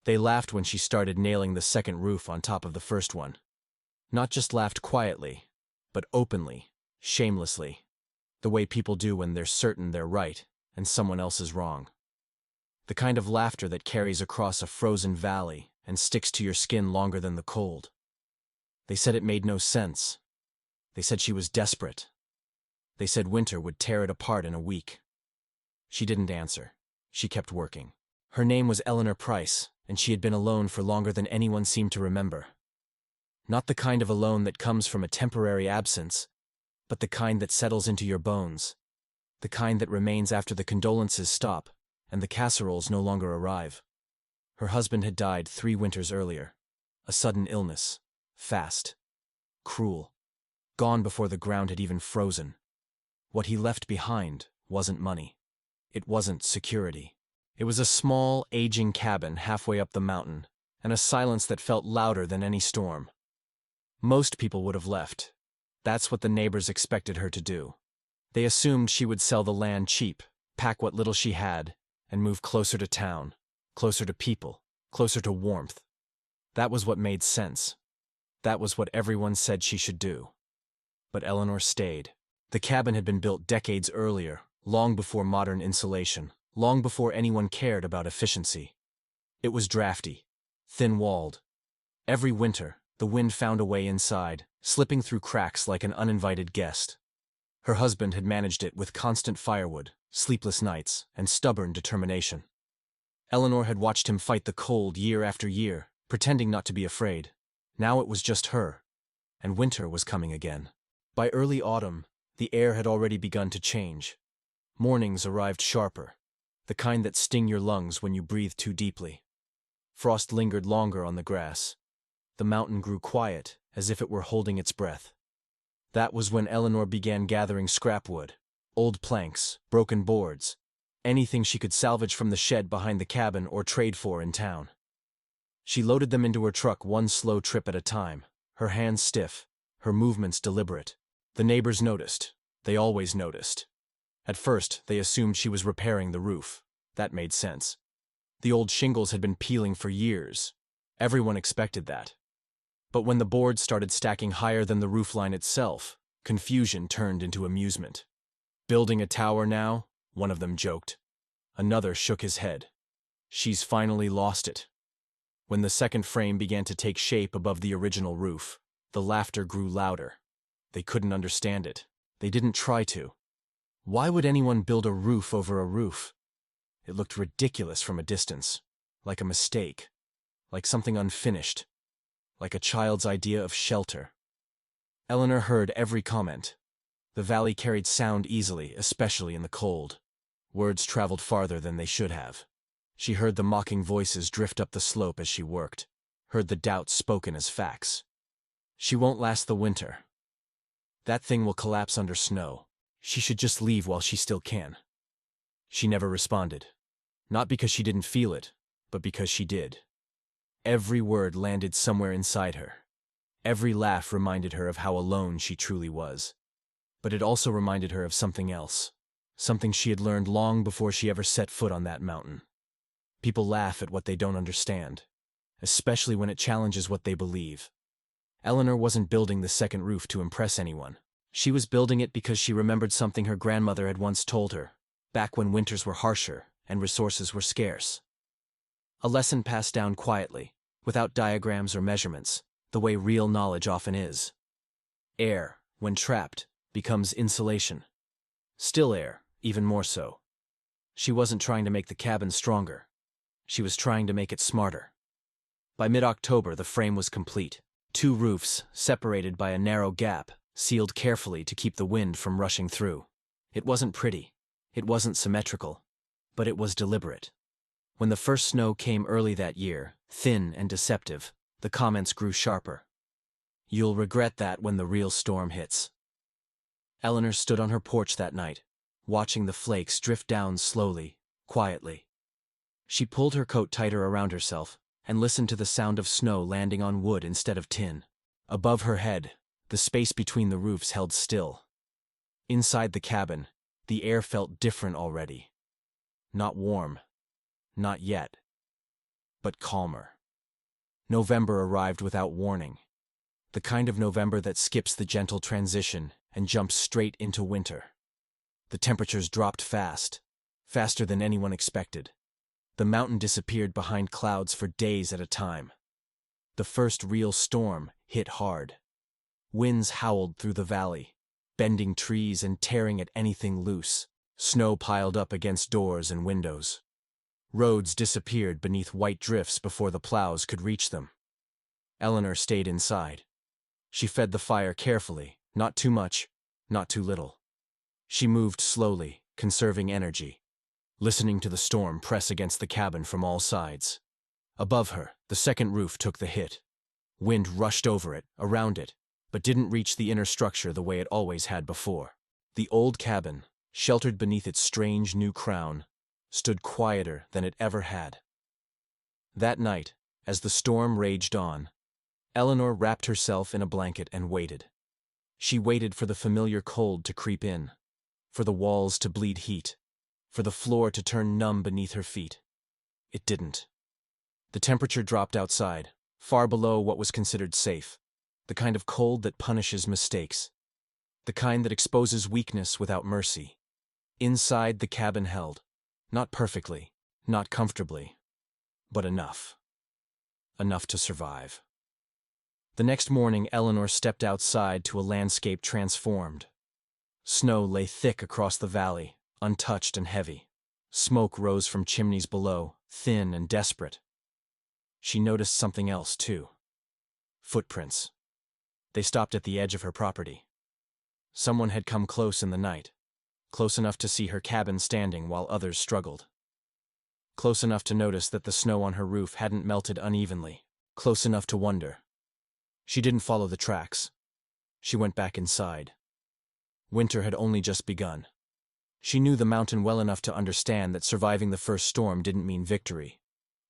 They laughed when she started nailing the second roof on top of the first one. Not just laughed quietly, but openly, shamelessly, the way people do when they're certain they're right and someone else is wrong. The kind of laughter that carries across a frozen valley and sticks to your skin longer than the cold. They said it made no sense. They said she was desperate. They said winter would tear it apart in a week. She didn't answer. She kept working. Her name was Eleanor Price, and she had been alone for longer than anyone seemed to remember. Not the kind of alone that comes from a temporary absence, but the kind that settles into your bones. The kind that remains after the condolences stop and the casseroles no longer arrive. Her husband had died 3 winters earlier. A sudden illness. Fast. Cruel. Gone before the ground had even frozen. What he left behind wasn't money. It wasn't security. It was a small, aging cabin halfway up the mountain, and a silence that felt louder than any storm. Most people would have left. That's what the neighbors expected her to do. They assumed she would sell the land cheap, pack what little she had, and move closer to town, closer to people, closer to warmth. That was what made sense. That was what everyone said she should do. But Eleanor stayed. The cabin had been built decades earlier, long before modern insulation, long before anyone cared about efficiency. It was drafty, thin-walled. Every winter, the wind found a way inside, slipping through cracks like an uninvited guest. Her husband had managed it with constant firewood, sleepless nights, and stubborn determination. Eleanor had watched him fight the cold year after year, pretending not to be afraid. Now it was just her, and winter was coming again. By early autumn, the air had already begun to change. Mornings arrived sharper, the kind that sting your lungs when you breathe too deeply. Frost lingered longer on the grass. The mountain grew quiet, as if it were holding its breath. That was when Eleanor began gathering scrap wood, old planks, broken boards, anything she could salvage from the shed behind the cabin or trade for in town. She loaded them into her truck one slow trip at a time, her hands stiff, her movements deliberate. The neighbors noticed. They always noticed. At first, they assumed she was repairing the roof. That made sense. The old shingles had been peeling for years. Everyone expected that. But when the boards started stacking higher than the roofline itself, confusion turned into amusement. "Building a tower now?" one of them joked. Another shook his head. "She's finally lost it." When the second frame began to take shape above the original roof, the laughter grew louder. They couldn't understand it. They didn't try to. Why would anyone build a roof over a roof? It looked ridiculous from a distance, like a mistake, like something unfinished, like a child's idea of shelter. Eleanor heard every comment. The valley carried sound easily, especially in the cold. Words traveled farther than they should have. She heard the mocking voices drift up the slope as she worked, heard the doubts spoken as facts. "She won't last the winter. That thing will collapse under snow. She should just leave while she still can." She never responded. Not because she didn't feel it, but because she did. Every word landed somewhere inside her. Every laugh reminded her of how alone she truly was. But it also reminded her of something else, something she had learned long before she ever set foot on that mountain. People laugh at what they don't understand, especially when it challenges what they believe. Eleanor wasn't building the second roof to impress anyone. She was building it because she remembered something her grandmother had once told her, back when winters were harsher and resources were scarce. A lesson passed down quietly, without diagrams or measurements, the way real knowledge often is. Air, when trapped, becomes insulation. Still air, even more so. She wasn't trying to make the cabin stronger. She was trying to make it smarter. By mid-October, the frame was complete. 2 roofs, separated by a narrow gap, sealed carefully to keep the wind from rushing through. It wasn't pretty. It wasn't symmetrical. But it was deliberate. When the first snow came early that year, thin and deceptive, the comments grew sharper. "You'll regret that when the real storm hits." Eleanor stood on her porch that night, watching the flakes drift down slowly, quietly. She pulled her coat tighter around herself and listened to the sound of snow landing on wood instead of tin. Above her head, the space between the roofs held still. Inside the cabin, the air felt different already. Not warm. Not yet. but calmer. November arrived without warning. The kind of November that skips the gentle transition and jumps straight into winter. The temperatures dropped fast, faster than anyone expected. The mountain disappeared behind clouds for days at a time. The first real storm hit hard. Winds howled through the valley, bending trees and tearing at anything loose. Snow piled up against doors and windows. Roads disappeared beneath white drifts before the plows could reach them. Eleanor stayed inside. She fed the fire carefully, not too much, not too little. She moved slowly, conserving energy, listening to the storm press against the cabin from all sides. Above her, the second roof took the hit. Wind rushed over it, around it, but didn't reach the inner structure the way it always had before. The old cabin, sheltered beneath its strange new crown, stood quieter than it ever had. That night, as the storm raged on, Eleanor wrapped herself in a blanket and waited. She waited for the familiar cold to creep in, for the walls to bleed heat, for the floor to turn numb beneath her feet. It didn't. The temperature dropped outside, far below what was considered safe, the kind of cold that punishes mistakes, the kind that exposes weakness without mercy. Inside, the cabin held, not perfectly, not comfortably, but enough. Enough to survive. The next morning, Eleanor stepped outside to a landscape transformed. Snow lay thick across the valley, untouched and heavy. Smoke rose from chimneys below, thin and desperate. She noticed something else, too. Footprints. They stopped at the edge of her property. Someone had come close in the night, close enough to see her cabin standing while others struggled. Close enough to notice that the snow on her roof hadn't melted unevenly, close enough to wonder. She didn't follow the tracks. She went back inside. Winter had only just begun. She knew the mountain well enough to understand that surviving the first storm didn't mean victory.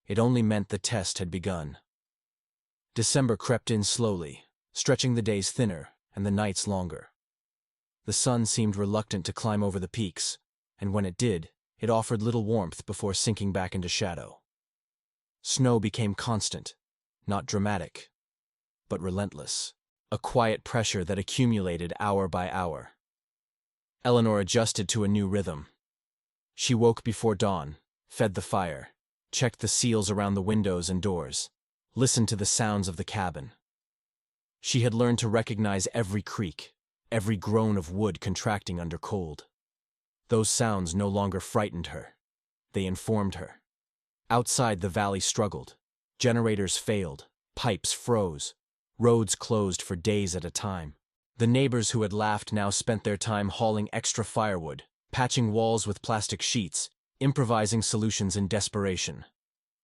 It only meant the test had begun. December crept in slowly, stretching the days thinner and the nights longer. The sun seemed reluctant to climb over the peaks, and when it did, it offered little warmth before sinking back into shadow. Snow became constant, not dramatic, but relentless, a quiet pressure that accumulated hour by hour. Eleanor adjusted to a new rhythm. She woke before dawn, fed the fire, checked the seals around the windows and doors, listened to the sounds of the cabin. She had learned to recognize every creak, every groan of wood contracting under cold. Those sounds no longer frightened her. They informed her. Outside, the valley struggled. Generators failed, pipes froze, roads closed for days at a time. The neighbors who had laughed now spent their time hauling extra firewood, patching walls with plastic sheets, improvising solutions in desperation.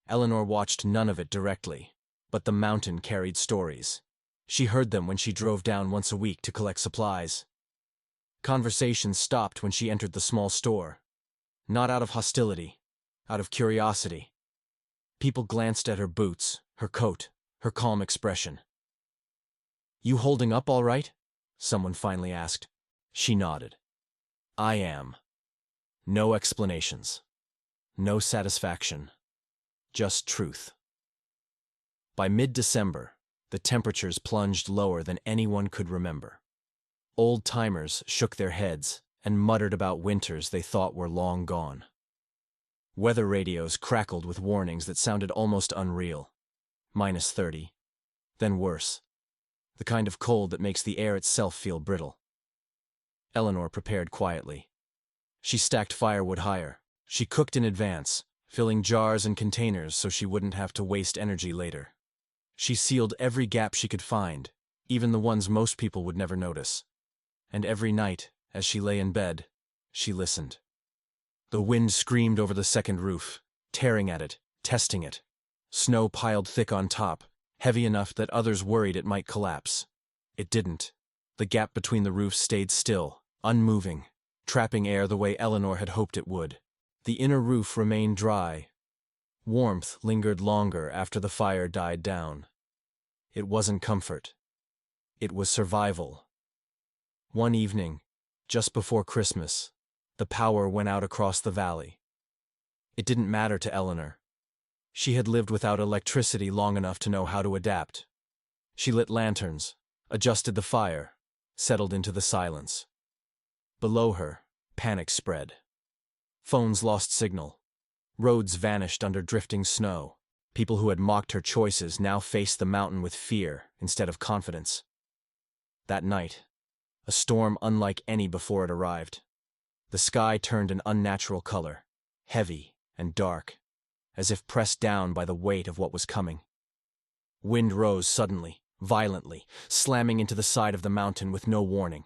Eleanor watched none of it directly, but the mountain carried stories. She heard them when she drove down once a week to collect supplies. Conversations stopped when she entered the small store. Not out of hostility, out of curiosity. People glanced at her boots, her coat, her calm expression. "You holding up all right?" someone finally asked. She nodded. "I am." No explanations. No satisfaction. Just truth. By mid-December, the temperatures plunged lower than anyone could remember. Old-timers shook their heads and muttered about winters they thought were long gone. Weather radios crackled with warnings that sounded almost unreal. -30. Then worse. The kind of cold that makes the air itself feel brittle. Eleanor prepared quietly. She stacked firewood higher. She cooked in advance, filling jars and containers so she wouldn't have to waste energy later. She sealed every gap she could find, even the ones most people would never notice. And every night, as she lay in bed, she listened. The wind screamed over the second roof, tearing at it, testing it. Snow piled thick on top, heavy enough that others worried it might collapse. It didn't. The gap between the roofs stayed still, unmoving, trapping air the way Eleanor had hoped it would. The inner roof remained dry. Warmth lingered longer after the fire died down. It wasn't comfort. It was survival. One evening, just before Christmas, the power went out across the valley. It didn't matter to Eleanor. She had lived without electricity long enough to know how to adapt. She lit lanterns, adjusted the fire, settled into the silence. Below her, panic spread. Phones lost signal. Roads vanished under drifting snow. People who had mocked her choices now faced the mountain with fear instead of confidence. That night, a storm unlike any before it arrived. The sky turned an unnatural color, heavy and dark, as if pressed down by the weight of what was coming. Wind rose suddenly, violently, slamming into the side of the mountain with no warning.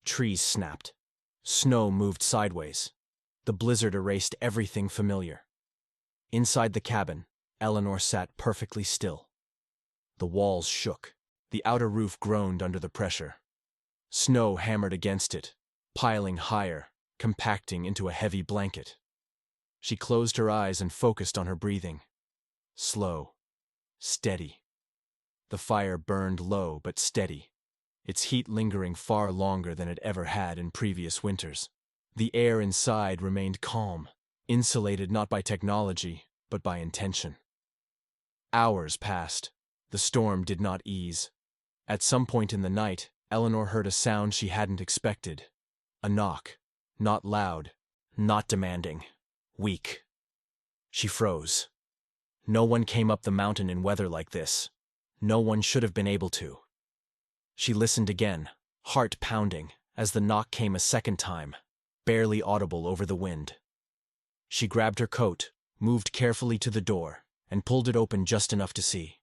Trees snapped. Snow moved sideways. The blizzard erased everything familiar. Inside the cabin, Eleanor sat perfectly still. The walls shook. The outer roof groaned under the pressure. Snow hammered against it, piling higher, compacting into a heavy blanket. She closed her eyes and focused on her breathing. Slow, steady. The fire burned low but steady, its heat lingering far longer than it ever had in previous winters. The air inside remained calm, insulated not by technology, but by intention. Hours passed. The storm did not ease. At some point in the night, Eleanor heard a sound she hadn't expected. A knock. Not loud, not demanding, weak. She froze. No one came up the mountain in weather like this. No one should have been able to. She listened again, heart pounding, as the knock came a second time, barely audible over the wind. She grabbed her coat, moved carefully to the door, and pulled it open just enough to see.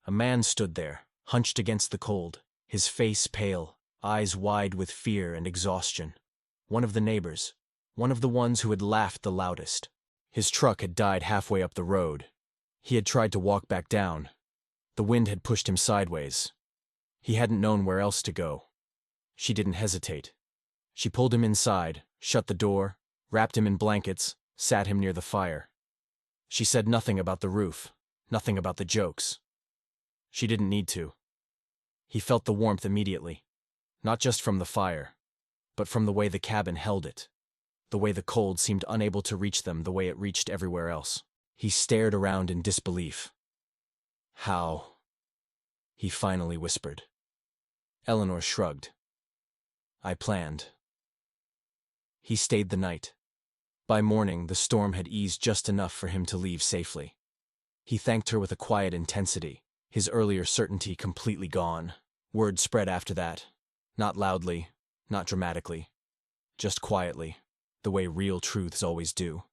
A man stood there, hunched against the cold, his face pale, eyes wide with fear and exhaustion. One of the neighbors, one of the ones who had laughed the loudest. His truck had died halfway up the road. He had tried to walk back down. The wind had pushed him sideways. He hadn't known where else to go. She didn't hesitate. She pulled him inside, shut the door, wrapped him in blankets, sat him near the fire. She said nothing about the roof, nothing about the jokes. She didn't need to. He felt the warmth immediately, not just from the fire, but from the way the cabin held it, the way the cold seemed unable to reach them the way it reached everywhere else. He stared around in disbelief. "How?" he finally whispered. Eleanor shrugged. "I planned." He stayed the night. By morning, the storm had eased just enough for him to leave safely. He thanked her with a quiet intensity, his earlier certainty completely gone. Word spread after that, not loudly, not dramatically, just quietly, the way real truths always do.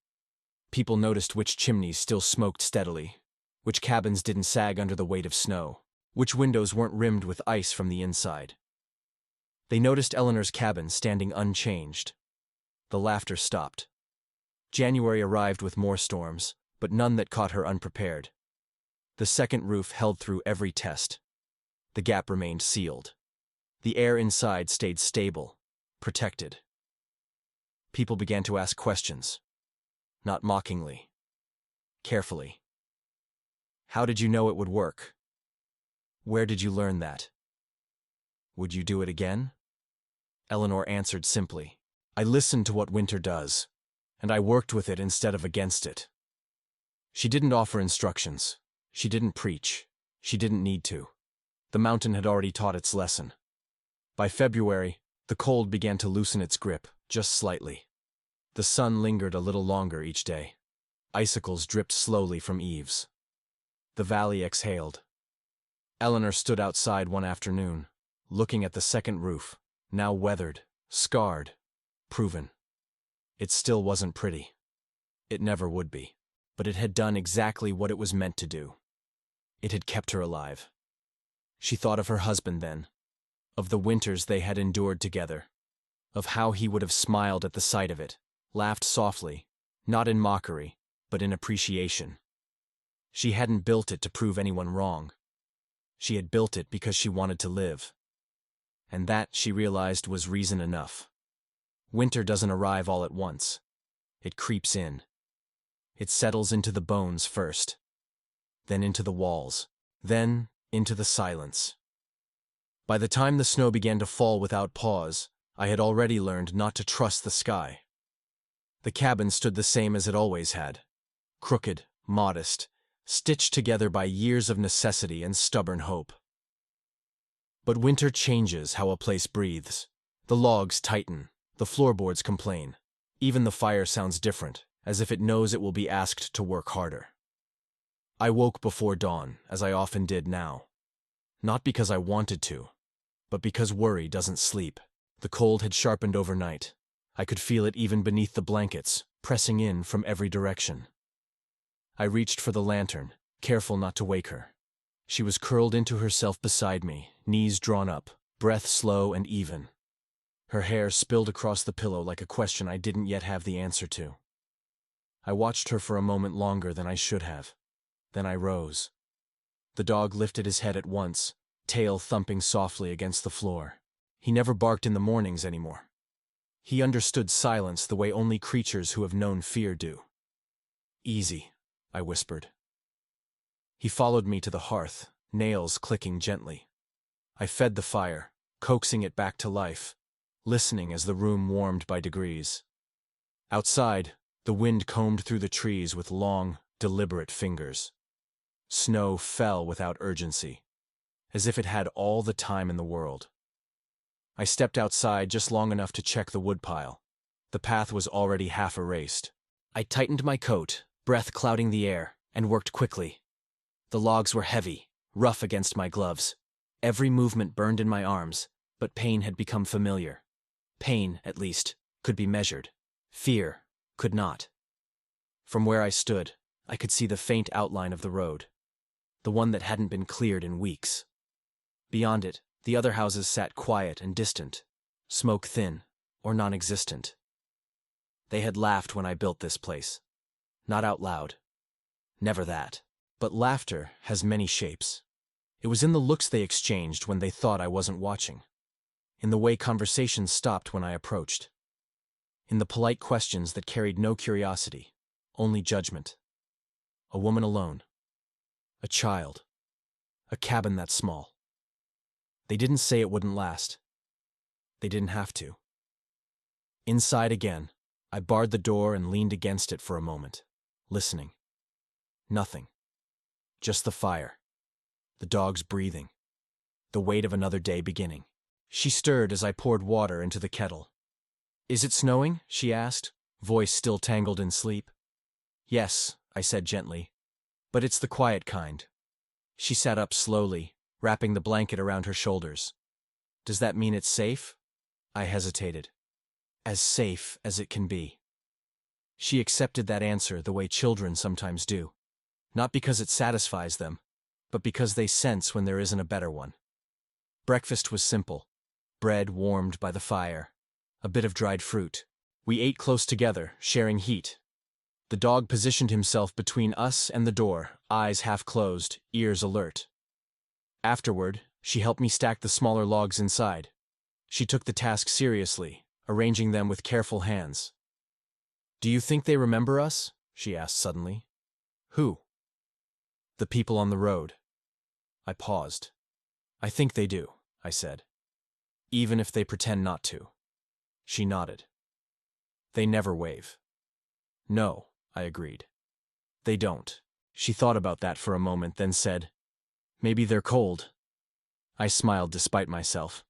People noticed which chimneys still smoked steadily, which cabins didn't sag under the weight of snow, which windows weren't rimmed with ice from the inside. They noticed Eleanor's cabin standing unchanged. The laughter stopped. January arrived with more storms, but none that caught her unprepared. The second roof held through every test. The gap remained sealed. The air inside stayed stable, protected. People began to ask questions, not mockingly, carefully. "How did you know it would work? Where did you learn that? Would you do it again?" Eleanor answered simply, "I listened to what winter does, and I worked with it instead of against it." She didn't offer instructions. She didn't preach. She didn't need to. The mountain had already taught its lesson. By February, the cold began to loosen its grip, just slightly. The sun lingered a little longer each day. Icicles dripped slowly from eaves. The valley exhaled. Eleanor stood outside one afternoon, looking at the second roof, now weathered, scarred, proven. It still wasn't pretty. It never would be. But it had done exactly what it was meant to do. It had kept her alive. She thought of her husband then, of the winters they had endured together, of how he would have smiled at the sight of it, laughed softly, not in mockery, but in appreciation. She hadn't built it to prove anyone wrong. She had built it because she wanted to live. And that, she realized, was reason enough. Winter doesn't arrive all at once. It creeps in. It settles into the bones first, then into the walls, then into the silence. By the time the snow began to fall without pause, I had already learned not to trust the sky. The cabin stood the same as it always had, crooked, modest, stitched together by years of necessity and stubborn hope. But winter changes how a place breathes. The logs tighten, the floorboards complain. Even the fire sounds different, as if it knows it will be asked to work harder. I woke before dawn, as I often did now. Not because I wanted to, but because worry doesn't sleep. The cold had sharpened overnight. I could feel it even beneath the blankets, pressing in from every direction. I reached for the lantern, careful not to wake her. She was curled into herself beside me, knees drawn up, breath slow and even. Her hair spilled across the pillow like a question I didn't yet have the answer to. I watched her for a moment longer than I should have. Then I rose. The dog lifted his head at once, tail thumping softly against the floor. He never barked in the mornings anymore. He understood silence the way only creatures who have known fear do. "Easy," I whispered. He followed me to the hearth, nails clicking gently. I fed the fire, coaxing it back to life, listening as the room warmed by degrees. Outside, the wind combed through the trees with long, deliberate fingers. Snow fell without urgency, as if it had all the time in the world. I stepped outside just long enough to check the woodpile. The path was already half erased. I tightened my coat, breath clouding the air, and worked quickly. The logs were heavy, rough against my gloves. Every movement burned in my arms, but pain had become familiar. Pain, at least, could be measured. Fear could not. From where I stood, I could see the faint outline of the road, the one that hadn't been cleared in weeks. Beyond it, the other houses sat quiet and distant, smoke thin or non-existent. They had laughed when I built this place. Not out loud. Never that. But laughter has many shapes. It was in the looks they exchanged when they thought I wasn't watching. In the way conversations stopped when I approached. In the polite questions that carried no curiosity, only judgment. A woman alone. A child. A cabin that small. They didn't say it wouldn't last. They didn't have to. Inside again, I barred the door and leaned against it for a moment, listening. Nothing. Just the fire. The dog's breathing. The weight of another day beginning. She stirred as I poured water into the kettle. "Is it snowing?" she asked, voice still tangled in sleep. "Yes," I said gently, "but it's the quiet kind." She sat up slowly, wrapping the blanket around her shoulders. "Does that mean it's safe?" I hesitated. "As safe as it can be." She accepted that answer the way children sometimes do. Not because it satisfies them, but because they sense when there isn't a better one. Breakfast was simple. Bread warmed by the fire. A bit of dried fruit. We ate close together, sharing heat. The dog positioned himself between us and the door, eyes half closed, ears alert. Afterward, she helped me stack the smaller logs inside. She took the task seriously, arranging them with careful hands. "Do you think they remember us?" she asked suddenly. "Who?" "The people on the road." I paused. "I think they do," I said. "Even if they pretend not to." She nodded. "They never wave." "No," I agreed. "They don't." She thought about that for a moment, then said, "Maybe they're cold." I smiled despite myself.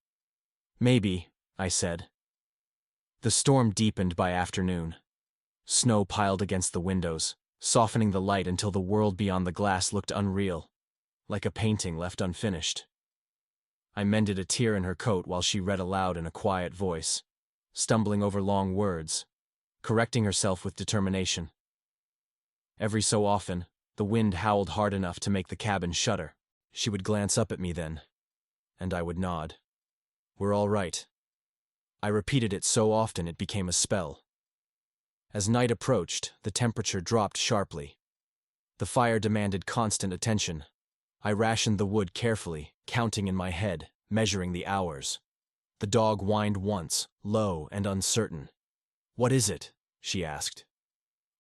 "Maybe," I said. The storm deepened by afternoon. Snow piled against the windows, softening the light until the world beyond the glass looked unreal, like a painting left unfinished. I mended a tear in her coat while she read aloud in a quiet voice, stumbling over long words, correcting herself with determination. Every so often, the wind howled hard enough to make the cabin shudder. She would glance up at me then, and I would nod. "We're all right." I repeated it so often it became a spell. As night approached, the temperature dropped sharply. The fire demanded constant attention. I rationed the wood carefully, counting in my head, measuring the hours. The dog whined once, low and uncertain. "What is it?" she asked.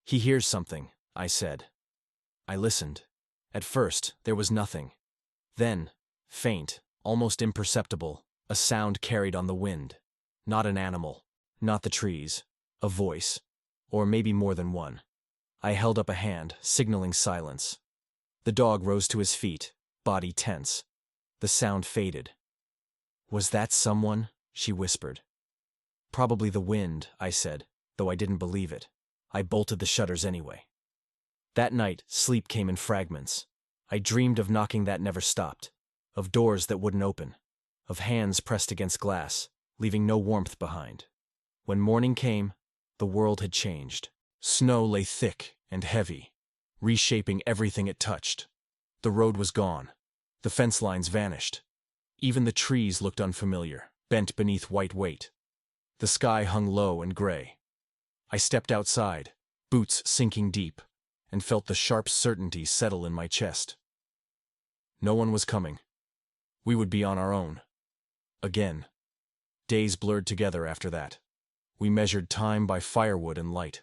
"He hears something," I said. I listened. At first, there was nothing. Then, faint, almost imperceptible, a sound carried on the wind. Not an animal, not the trees, a voice, or maybe more than one. I held up a hand, signaling silence. The dog rose to his feet, body tense. The sound faded. "Was that someone?" she whispered. "Probably the wind," I said, though I didn't believe it. I bolted the shutters anyway. That night, sleep came in fragments. I dreamed of knocking that never stopped, of doors that wouldn't open, of hands pressed against glass, leaving no warmth behind. When morning came, the world had changed. Snow lay thick and heavy, reshaping everything it touched. The road was gone. The fence lines vanished. Even the trees looked unfamiliar, bent beneath white weight. The sky hung low and gray. I stepped outside, boots sinking deep, and felt the sharp certainty settle in my chest. No one was coming. We would be on our own. Again. Days blurred together after that. We measured time by firewood and light,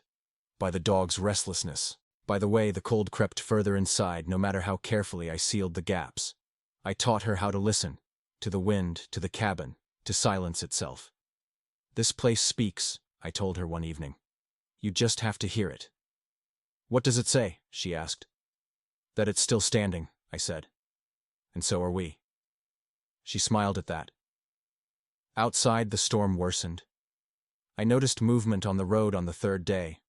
by the dog's restlessness, by the way the cold crept further inside no matter how carefully I sealed the gaps. I taught her how to listen, to the wind, to the cabin, to silence itself. "This place speaks," I told her one evening. "You just have to hear it." "What does it say?" she asked. "That it's still standing," I said. "And so are we." She smiled at that. Outside, the storm worsened. I noticed movement on the road on the third day,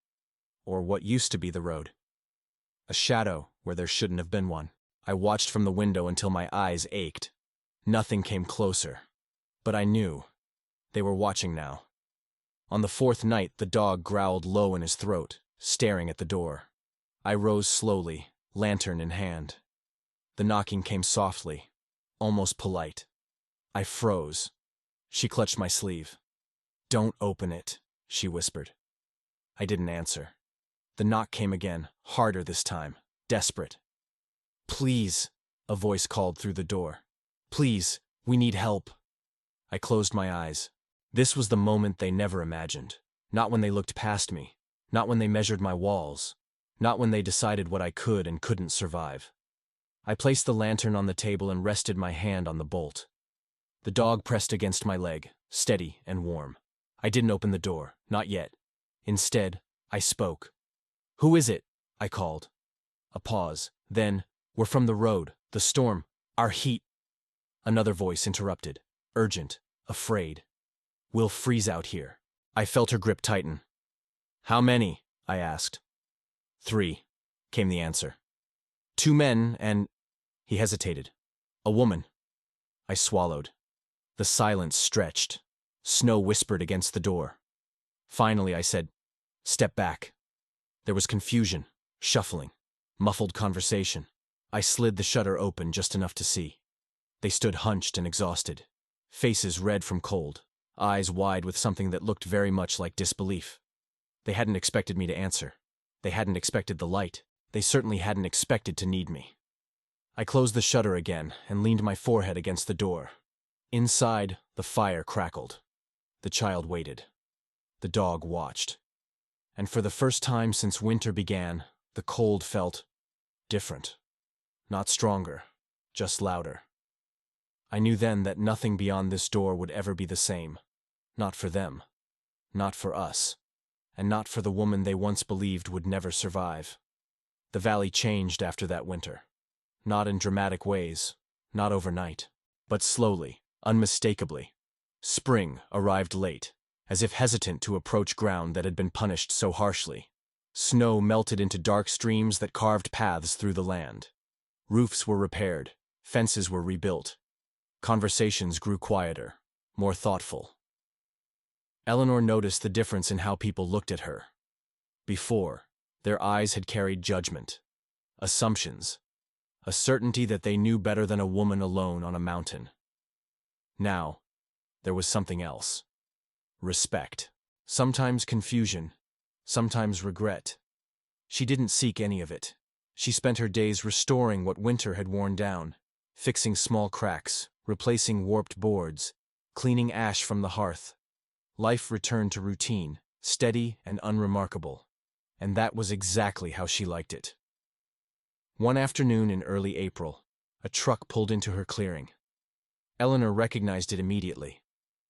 or what used to be the road. A shadow where there shouldn't have been one. I watched from the window until my eyes ached. Nothing came closer. But I knew. They were watching now. On the fourth night, the dog growled low in his throat, staring at the door. I rose slowly, lantern in hand. The knocking came softly, almost polite. I froze. She clutched my sleeve. "Don't open it," she whispered. I didn't answer. The knock came again, harder this time, desperate. "Please," a voice called through the door. "Please, we need help." I closed my eyes. This was the moment they never imagined. Not when they looked past me. Not when they measured my walls. Not when they decided what I could and couldn't survive. I placed the lantern on the table and rested my hand on the bolt. The dog pressed against my leg, steady and warm. I didn't open the door, not yet. Instead, I spoke. "Who is it?" I called. A pause. Then, "We're from the road, the storm, our heat." Another voice interrupted, urgent, afraid. "We'll freeze out here." I felt her grip tighten. "How many?" I asked. "3," came the answer. "2 men and—" He hesitated. "A woman." I swallowed. The silence stretched. Snow whispered against the door. Finally, I said, "Step back." There was confusion, shuffling, muffled conversation. I slid the shutter open just enough to see. They stood hunched and exhausted, faces red from cold, eyes wide with something that looked very much like disbelief. They hadn't expected me to answer. They hadn't expected the light. They certainly hadn't expected to need me. I closed the shutter again and leaned my forehead against the door. Inside, the fire crackled. The child waited. The dog watched. And for the first time since winter began, the cold felt different. Not stronger, just louder. I knew then that nothing beyond this door would ever be the same. Not for them. Not for us. And not for the woman they once believed would never survive. The valley changed after that winter. Not in dramatic ways, not overnight, but slowly, unmistakably. Spring arrived late, as if hesitant to approach ground that had been punished so harshly. Snow melted into dark streams that carved paths through the land. Roofs were repaired, fences were rebuilt. Conversations grew quieter, more thoughtful. Eleanor noticed the difference in how people looked at her. Before, their eyes had carried judgment, assumptions, a certainty that they knew better than a woman alone on a mountain. Now, there was something else. Respect. Sometimes confusion. Sometimes regret. She didn't seek any of it. She spent her days restoring what winter had worn down, fixing small cracks, replacing warped boards, cleaning ash from the hearth. Life returned to routine, steady and unremarkable. And that was exactly how she liked it. One afternoon in early April, a truck pulled into her clearing. Eleanor recognized it immediately.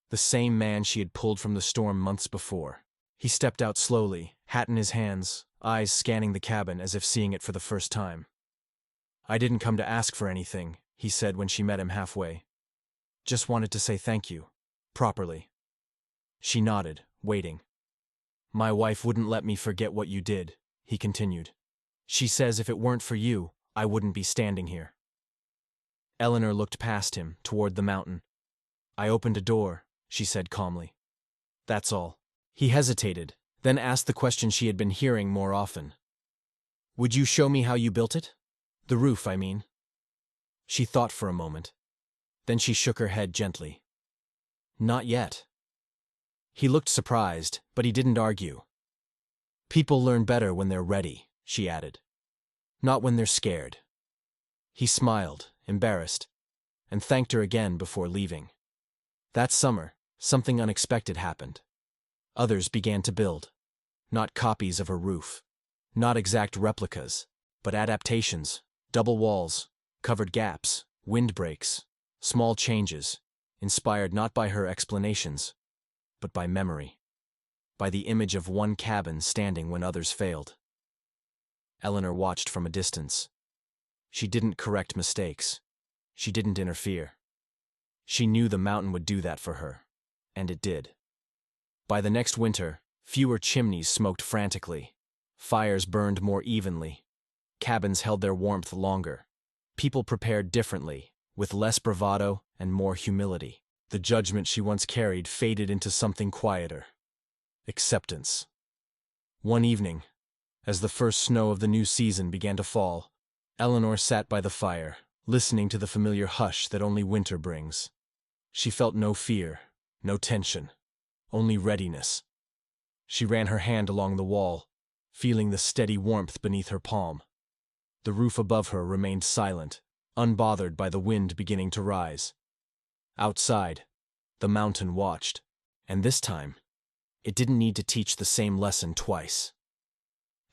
The same man she had pulled from the storm months before. He stepped out slowly, hat in his hands, eyes scanning the cabin as if seeing it for the first time. "I didn't come to ask for anything," he said when she met him halfway. "Just wanted to say thank you. Properly." She nodded, waiting. "My wife wouldn't let me forget what you did," he continued. "She says if it weren't for you, I wouldn't be standing here." Eleanor looked past him, toward the mountain. "I opened a door," she said calmly. "That's all." He hesitated, then asked the question she had been hearing more often. "Would you show me how you built it? The roof, I mean." She thought for a moment. Then she shook her head gently. "Not yet." He looked surprised, but he didn't argue. "People learn better when they're ready," she added. "Not when they're scared." He smiled, embarrassed, and thanked her again before leaving. That summer, something unexpected happened. Others began to build. Not copies of her roof. Not exact replicas, but adaptations, double walls, covered gaps, windbreaks, small changes, inspired not by her explanations, but by memory. By the image of one cabin standing when others failed. Eleanor watched from a distance. She didn't correct mistakes. She didn't interfere. She knew the mountain would do that for her, and it did. By the next winter, fewer chimneys smoked frantically. Fires burned more evenly. Cabins held their warmth longer. People prepared differently, with less bravado and more humility. The judgment she once carried faded into something quieter. Acceptance. One evening, as the first snow of the new season began to fall, Eleanor sat by the fire, listening to the familiar hush that only winter brings. She felt no fear, no tension, only readiness. She ran her hand along the wall, feeling the steady warmth beneath her palm. The roof above her remained silent, unbothered by the wind beginning to rise. Outside, the mountain watched, and this time, it didn't need to teach the same lesson twice.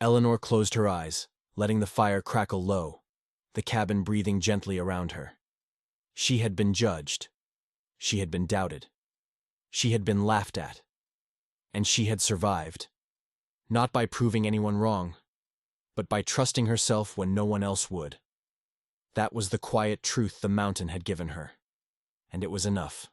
Eleanor closed her eyes, letting the fire crackle low, the cabin breathing gently around her. She had been judged. She had been doubted. She had been laughed at. And she had survived. Not by proving anyone wrong, but by trusting herself when no one else would. That was the quiet truth the mountain had given her, and it was enough.